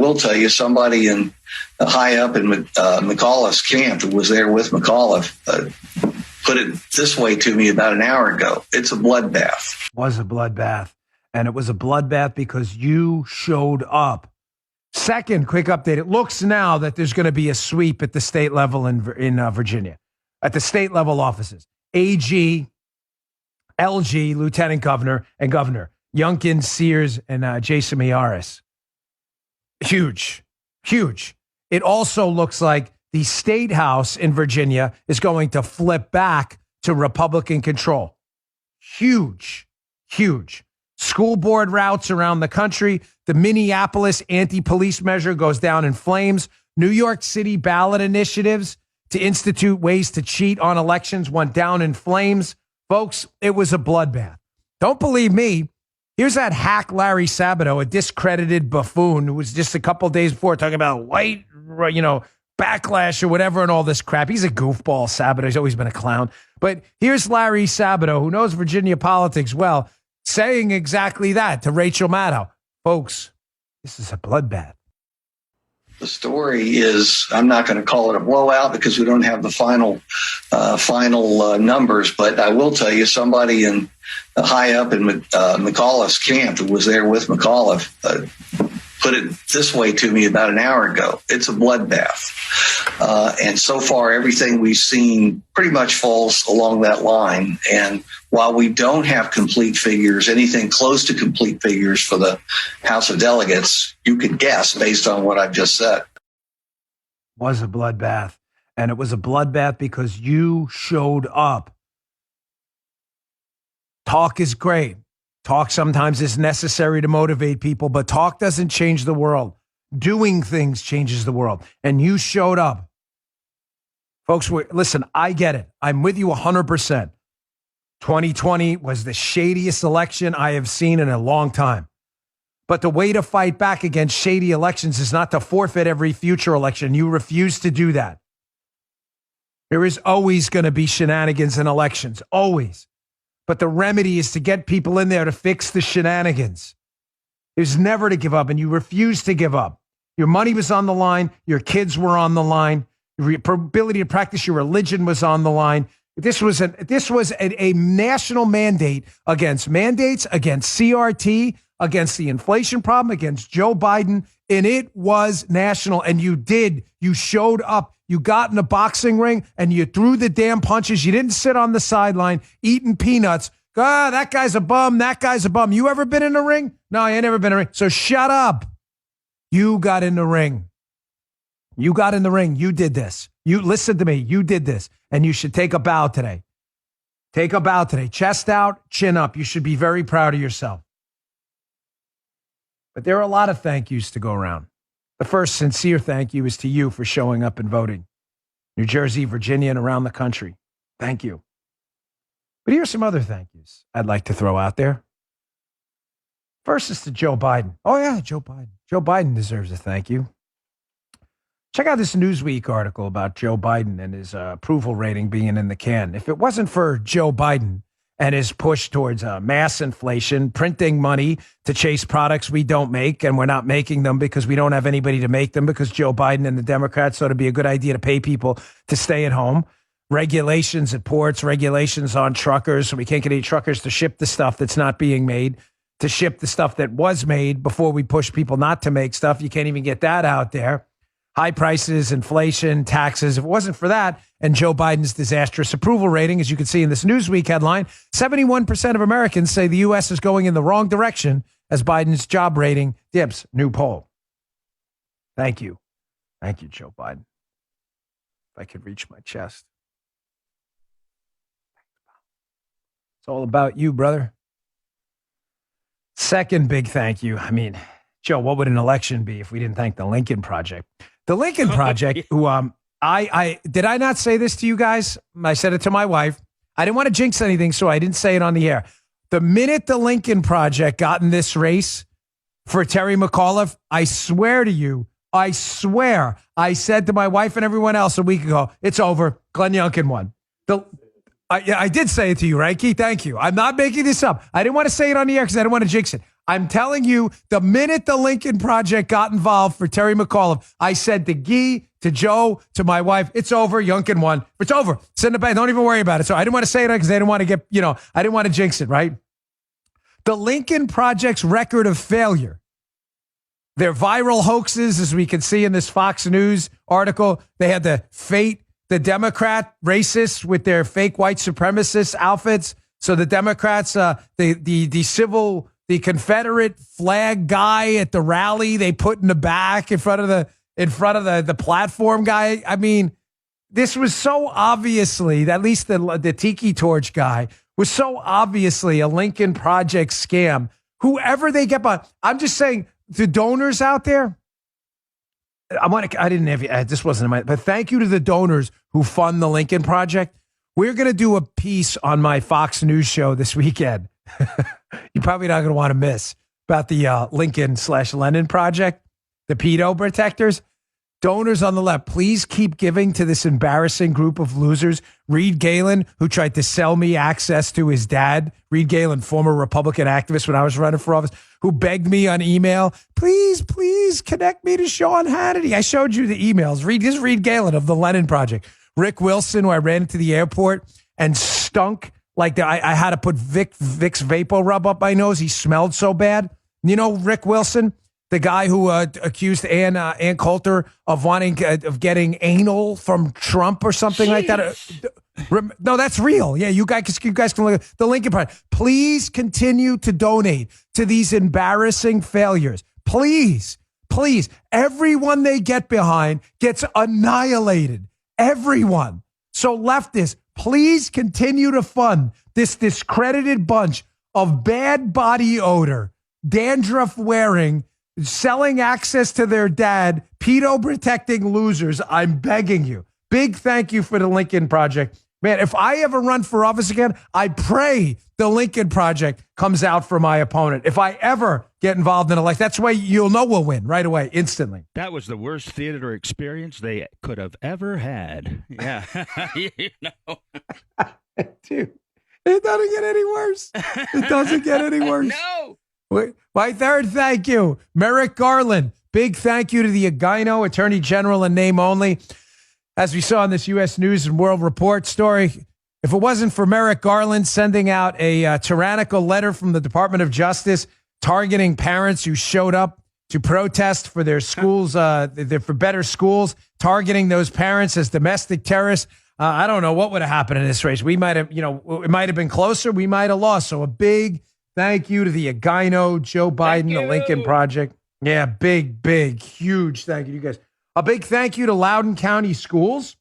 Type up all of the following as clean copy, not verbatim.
will tell you, somebody in high up in McAuliffe's camp who was there with McAuliffe put it this way to me about an hour ago. It's a bloodbath. It was a bloodbath. And it was a bloodbath because you showed up. Second quick update. It looks now that there's going to be a sweep at the state level in Virginia, at the state level offices. AG, LG, Lieutenant Governor, and Governor. Youngkin, Sears, and Jason Miyares. Huge. Huge. It also looks like the state house in Virginia is going to flip back to Republican control. Huge. Huge. School board routes around the country. The Minneapolis anti-police measure goes down in flames. New York City ballot initiatives to institute ways to cheat on elections went down in flames. Folks, it was a bloodbath. Don't believe me. Here's that hack Larry Sabato, a discredited buffoon who was just a couple days before talking about white, backlash or whatever and all this crap. He's a goofball, Sabato. He's always been a clown. But here's Larry Sabato, who knows Virginia politics well, saying exactly that to Rachel Maddow. Folks, this is a bloodbath. The story is, I'm not going to call it a blowout because we don't have the final numbers, but I will tell you, somebody in high up in McAuliffe's camp who was there with McAuliffe put it this way to me about an hour ago. It's a bloodbath. And so far, everything we've seen pretty much falls along that line. And while we don't have complete figures, anything close to complete figures for the House of Delegates, you could guess based on what I've just said. Was a bloodbath. And it was a bloodbath because you showed up. Talk is great. Talk sometimes is necessary to motivate people, but talk doesn't change the world. Doing things changes the world. And you showed up. Folks, listen, I get it. I'm with you 100%. 2020 was the shadiest election I have seen in a long time. But the way to fight back against shady elections is not to forfeit every future election. You refuse to do that. There is always going to be shenanigans in elections, always. But the remedy is to get people in there to fix the shenanigans. There's never to give up, and you refuse to give up. Your money was on the line. Your kids were on the line. Your ability to practice your religion was on the line. This was a national mandate, against CRT, against the inflation problem, against Joe Biden, and it was national. And you did. You showed up. You got in a boxing ring and you threw the damn punches. You didn't sit on the sideline eating peanuts. That guy's a bum. That guy's a bum. You ever been in a ring? No, I ain't never been in a ring. So shut up. You got in the ring. You got in the ring. You did this. You listen to me. You did this. And you should take a bow today. Take a bow today. Chest out, chin up. You should be very proud of yourself. But there are a lot of thank yous to go around. The first sincere thank you is to you for showing up and voting. New Jersey, Virginia, and around the country. Thank you. But here's some other thank yous I'd like to throw out there. First is to Joe Biden. Oh, yeah, Joe Biden. Joe Biden deserves a thank you. Check out this Newsweek article about Joe Biden and his approval rating being in the can. If it wasn't for Joe Biden and his push towards mass inflation, printing money to chase products we don't make, and we're not making them because we don't have anybody to make them, because Joe Biden and the Democrats thought it'd be a good idea to pay people to stay at home. Regulations at ports, regulations on truckers, so we can't get any truckers to ship the stuff that's not being made, to ship the stuff that was made before we push people not to make stuff. You can't even get that out there. High prices, inflation, taxes. If it wasn't for that and Joe Biden's disastrous approval rating, as you can see in this Newsweek headline, 71% of Americans say the U.S. is going in the wrong direction as Biden's job rating dips. New poll. Thank you. Thank you, Joe Biden. If I could reach my chest. It's all about you, brother. Second big thank you. I mean, Joe, what would an election be if we didn't thank the Lincoln Project? The Lincoln Project, who I did I not say this to you guys? I said it to my wife. I didn't want to jinx anything, so I didn't say it on the air. The minute the Lincoln Project got in this race for Terry McAuliffe, I swear to you, I said to my wife and everyone else a week ago, it's over. Glenn Youngkin won. I did say it to you, right, Keith? Thank you. I'm not making this up. I didn't want to say it on the air because I didn't want to jinx it. I'm telling you, the minute the Lincoln Project got involved for Terry McAuliffe, I said to Guy, to Joe, to my wife, it's over. Youngkin won. It's over. Send it back. Don't even worry about it. So I didn't want to say it because I didn't want to get, I didn't want to jinx it, right? The Lincoln Project's record of failure, their viral hoaxes, as we can see in this Fox News article, they had to fate the Democrat racists with their fake white supremacist outfits. So the Democrats, the Confederate flag guy at the rally, they put in the back in front of the platform guy. I mean, this was so obviously, at least the Tiki Torch guy was so obviously a Lincoln Project scam. Whoever they get by, I'm just saying, the donors out there. This wasn't in my, but thank you to the donors who fund the Lincoln Project. We're going to do a piece on my Fox News show this weekend. You're probably not going to want to miss about the Lincoln/Lenin Project, the pedo protectors. Donors on the left, please keep giving to this embarrassing group of losers. Reed Galen, who tried to sell me access to his dad. Reed Galen, former Republican activist when I was running for office, who begged me on email, please connect me to Sean Hannity. I showed you the emails. This is Reed Galen of the Lenin Project. Rick Wilson, who I ran into the airport and stunk like I had to put Vicks Vapor Rub up my nose. He smelled so bad. You know, Rick Wilson, the guy who accused Ann Coulter of getting anal from Trump or something like that. No, that's real. Yeah, you guys can look at the Lincoln Project. Please continue to donate to these embarrassing failures. Please. Everyone they get behind gets annihilated. Everyone. So leftists, please continue to fund this discredited bunch of bad body odor, dandruff wearing, selling access to their dad, pedo protecting losers. I'm begging you. Big thank you for the Lincoln Project. Man, if I ever run for office again, I pray the Lincoln Project comes out for my opponent. If I ever get involved in an election, that's the way you'll know we'll win right away, instantly. That was the worst theater experience they could have ever had. Yeah. Dude, it doesn't get any worse. It doesn't get any worse. No. My third thank you, Merrick Garland. Big thank you to the Bongino, Attorney General in name only. As we saw in this U.S. News and World Report story, if it wasn't for Merrick Garland sending out a tyrannical letter from the Department of Justice targeting parents who showed up to protest for their schools, for better schools, targeting those parents as domestic terrorists, I don't know what would have happened in this race. We might have, it might have been closer. We might have lost. So a big thank you to the Bongino, Joe Biden, the Lincoln Project. Yeah, big, huge thank you to you guys. A big thank you to Loudoun County Schools,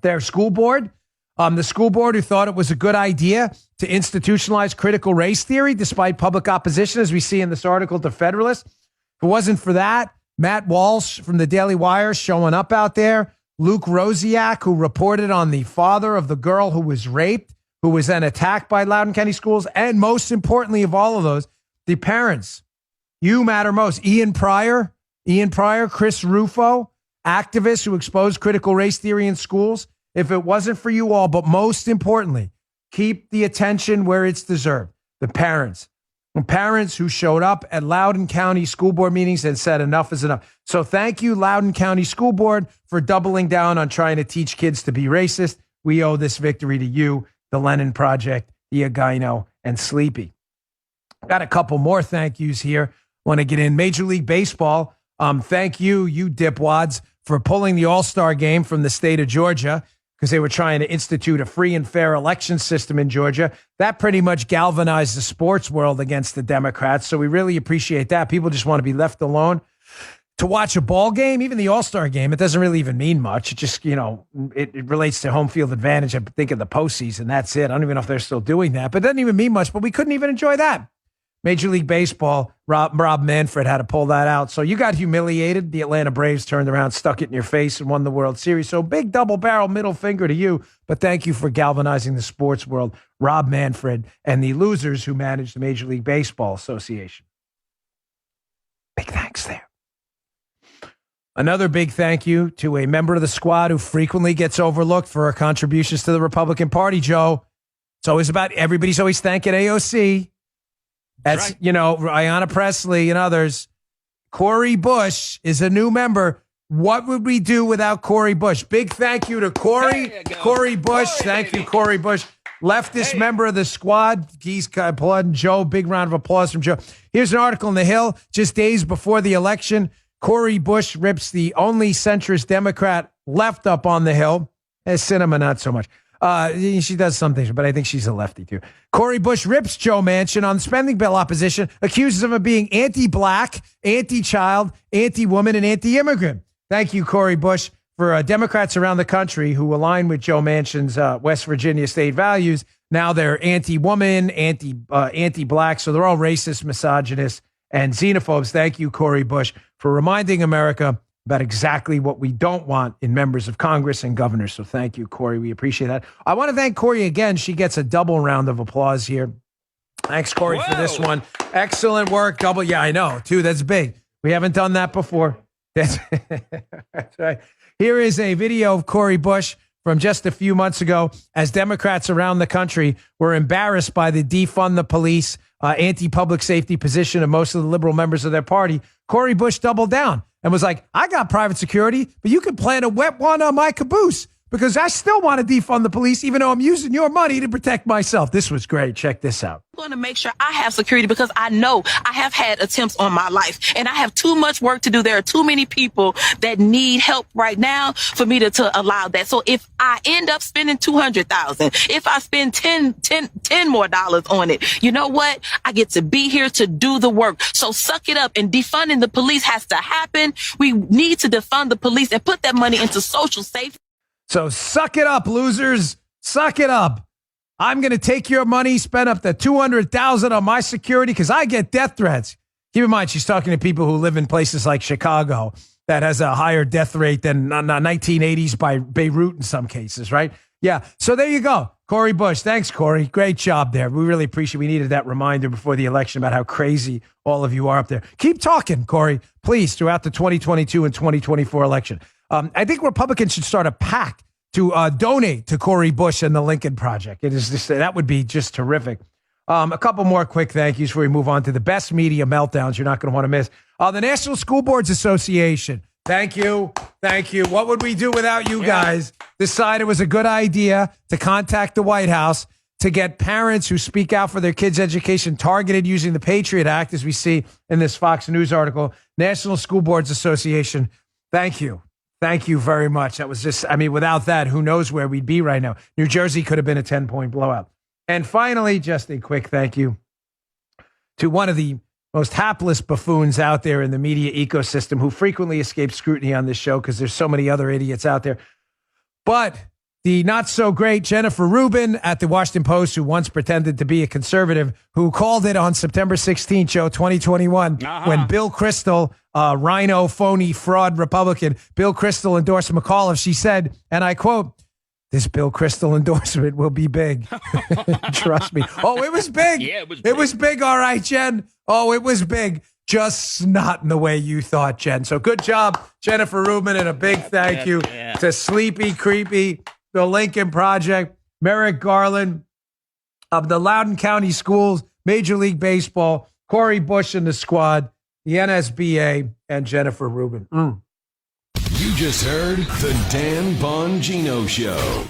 their school board. The school board who thought it was a good idea to institutionalize critical race theory despite public opposition, as we see in this article to Federalist. If it wasn't for that, Matt Walsh from the Daily Wire showing up out there, Luke Rosiak, who reported on the father of the girl who was raped, who was then attacked by Loudoun County Schools, and most importantly of all of those, the parents. You matter most. Ian Pryor, Chris Rufo, activists who exposed critical race theory in schools. If it wasn't for you all, but most importantly, keep the attention where it's deserved. The parents. The parents who showed up at Loudoun County School Board meetings and said enough is enough. So thank you, Loudoun County School Board, for doubling down on trying to teach kids to be racist. We owe this victory to you, the Lenin Project, the Bongino, and Sleepy. Got a couple more thank yous here. Want to get in Major League Baseball. Thank you dipwads, for pulling the All-Star game from the state of Georgia because they were trying to institute a free and fair election system in Georgia. That pretty much galvanized the sports world against the Democrats. So we really appreciate that. People just want to be left alone to watch a ball game, even the All-Star game. It doesn't really even mean much. It just, it relates to home field advantage. I think of the postseason. That's it. I don't even know if they're still doing that, but it doesn't even mean much, but we couldn't even enjoy that. Major League Baseball, Rob Manfred had to pull that out. So you got humiliated. The Atlanta Braves turned around, stuck it in your face, and won the World Series. So big double-barrel middle finger to you. But thank you for galvanizing the sports world, Rob Manfred, and the losers who manage the Major League Baseball Association. Big thanks there. Another big thank you to a member of the squad who frequently gets overlooked for her contributions to the Republican Party, Joe. It's always about everybody's always thanking AOC. That's right. you know, Ayanna Pressley and others. Cori Bush is a new member. What would we do without Cori Bush? Big thank you to Cori. There you go. Cori Bush. Cori, Thank baby. you, Cori Bush. Leftist member of the squad. Geese applauding Joe. Big round of applause from Joe. Here's an article in The Hill. Just days before the election, Cori Bush rips the only centrist Democrat left up on the Hill. Cinema, not so much. She does some things, but I think she's a lefty too. Cori Bush rips Joe Manchin on spending bill opposition, accuses him of being anti-black, anti-child, anti-woman, and anti-immigrant. Thank you, Cori Bush. For Democrats around the country who align with Joe Manchin's West Virginia state values, now they're anti-woman, anti-black, so they're all racist, misogynist, and xenophobes. Thank you, Cori Bush, for reminding America about exactly what we don't want in members of Congress and governors. So thank you, Cori. We appreciate that. I want to thank Cori again. She gets a double round of applause here. Thanks, Cori, for this one. Excellent work. Double. Yeah, I know. Two, that's big. We haven't done that before. That's right. Here is a video of Cori Bush from just a few months ago as Democrats around the country were embarrassed by the defund the police, anti-public safety position of most of the liberal members of their party. Cori Bush doubled down and was like, I got private security, but you can plant a wet one on my caboose because I still want to defund the police, even though I'm using your money to protect myself. This was great. Check this out. I'm going to make sure I have security because I know I have had attempts on my life and I have too much work to do. There are too many people that need help right now for me to allow that. So if I end up spending $200,000, if I spend 10 more dollars on it, you know what? I get to be here to do the work. So suck it up, and defunding the police has to happen. We need to defund the police and put that money into social safety. So suck it up, losers. Suck it up. I'm going to take your money, spend up to $200,000 on my security because I get death threats. Keep in mind, she's talking to people who live in places like Chicago that has a higher death rate than 1980s by Beirut in some cases, right? Yeah. So there you go. Cori Bush. Thanks, Cori. Great job there. We really appreciate it. We needed that reminder before the election about how crazy all of you are up there. Keep talking, Cori, please, throughout the 2022 and 2024 election. I think Republicans should start a PAC to donate to Cori Bush and the Lincoln Project. It is just, that would be just terrific. A couple more quick thank yous before we move on to the best media meltdowns you're not going to want to miss. The National School Boards Association. Thank you. Thank you. What would we do without you guys? Decided it was a good idea to contact the White House to get parents who speak out for their kids' education targeted using the Patriot Act, as we see in this Fox News article. National School Boards Association. Thank you. Thank you very much. That was just, I mean, without that, who knows where we'd be right now. New Jersey could have been a 10-point blowout. And finally, just a quick thank you to one of the most hapless buffoons out there in the media ecosystem who frequently escapes scrutiny on this show because there's so many other idiots out there. But the not so great Jennifer Rubin at the Washington Post, who once pretended to be a conservative, who called it on September 16th, Joe, 2021, when Bill Kristol, rhino, phony, fraud Republican, Bill Kristol endorsed McAuliffe. She said, and I quote, "This Bill Kristol endorsement will be big." Trust me. Oh, it was big. Yeah, it was big. It was big. All right, Jen. Oh, it was big. Just not in the way you thought, Jen. So good job, Jennifer Rubin, and a big thank you to Sleepy Creepy, the Lincoln Project, Merrick Garland of the Loudoun County Schools, Major League Baseball, Cori Bush and the squad, the NSBA, and Jennifer Rubin. You just heard the Dan Bongino Show.